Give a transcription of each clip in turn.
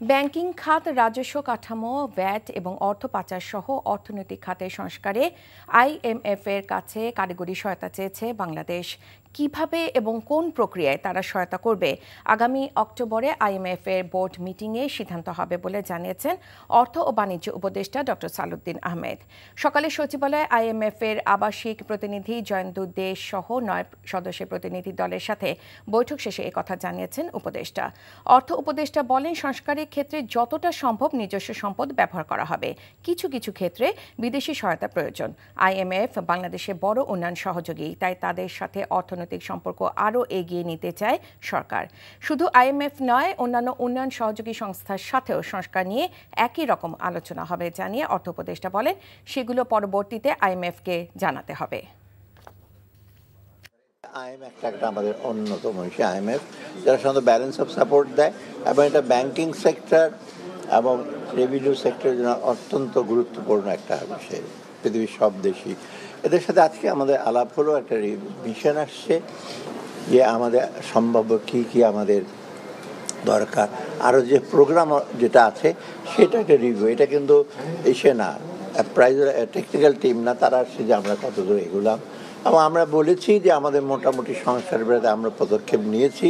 Banking খাত, রাজস্ব কাঠামো, ভ্যাট এবং অর্থ পাচার সহ অর্থনৈতিক খাতের সংস্কারে আইএমএফ এর কাছে কারিগরি সহায়তা চেয়েছে বাংলাদেশ। কিভাবে এবং কোন প্রক্রিয়ায় তারা সহায়তা করবে আগামী অক্টোবরে আইএমএফ এর বোর্ড মিটিংয়ে সিদ্ধান্ত হবে বলে জানিয়েছেন অর্থ ও বাণিজ্য উপদেষ্টা ডক্টর সালাউদ্দিন আহমেদ। সকালে সচিবালয়ে আইএমএফ এর আবাসিক প্রতিনিধি জয়েন্দু দেশ সহ 9 সদস্যের প্রতিনিধি দলের সাথে বৈঠক শেষে একথা জানিয়েছেন উপদেষ্টা। অর্থ উপদেষ্টা বলেন, সংস্কারের ক্ষেত্রে যতটা সম্ভব নিজস্ব সম্পদ ব্যবহার করা হবে। কিছু কিছু ক্ষেত্রে বিদেশি সহায়তা প্রয়োজন। আইএমএফ বাংলাদেশে বড় উন্নয়ন সহযোগী, তাই তাদের সাথে অর্থনৈতিক সম্পর্ক আরও এগিয়ে নিতে চায় সরকার। শুধু আইএমএফ নয়, অন্যান্য উন্নয়ন সহযোগী সংস্থার সাথেও সংস্কার নিয়ে একই রকম আলোচনা হবে জানিয়ে অর্থ উপদেষ্টা বলেন, সেগুলো পরবর্তীতে আইএমএফকে জানাতে হবে। আইএমএফ একটা আমাদের অন্যতম বিষয়। আইএমএফ যারা সাধারণত ব্যালেন্স অফ সাপোর্ট দেয় এবং এটা ব্যাংকিং সেক্টর এবং রেভিনিউ সেক্টরের জন্য অত্যন্ত গুরুত্বপূর্ণ একটা বিষয়। পৃথিবীর সব দেশই এদের সাথে আজকে আমাদের আলাপ হলো, একটা মিশন আসছে যে আমাদের সম্ভাব্য কী কী আমাদের দরকার, আরও যে প্রোগ্রাম যেটা আছে সেটা একটা রিভিউ। এটা কিন্তু এসে না টেকনিক্যাল টিম না, তারা আসছে যে আমরা কতদূর এগুলাম। এবং আমরা বলেছি যে আমাদের মোটামুটি সংস্কারের বিরুদ্ধে আমরা পদক্ষেপ নিয়েছি,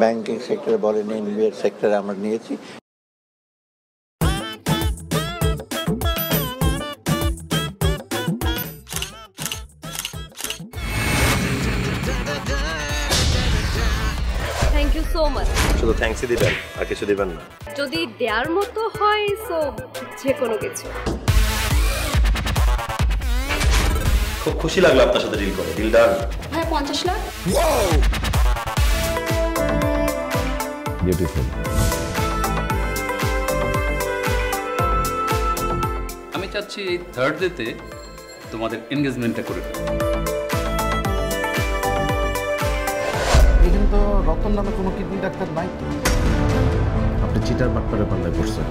ব্যাংকিং সেক্টরে বলেন, এনবিএর সেক্টরে আমরা নিয়েছি। Thank you so much. শুধু থ্যাঙ্কসই দিবেন আর কিছু দিবেন না? যদি দেওয়ার মতো হয় সো যে কোনো কিছু। খুব খুশি লাগলো আপনার সাথে ডিল করে। Deal done. হ্যাঁ, 50 লাখ। বিউটিফুল। আমি চাচ্ছি এই থার্ড ডেতে তোমাদের এনগেজমেন্টটা করে ফেলো। এখানে তো রতন নামে কোনো কিডনি ডাক্তার নাই তো। আপনি চিটার বাটপারে পাল্লায় পড়ছেন।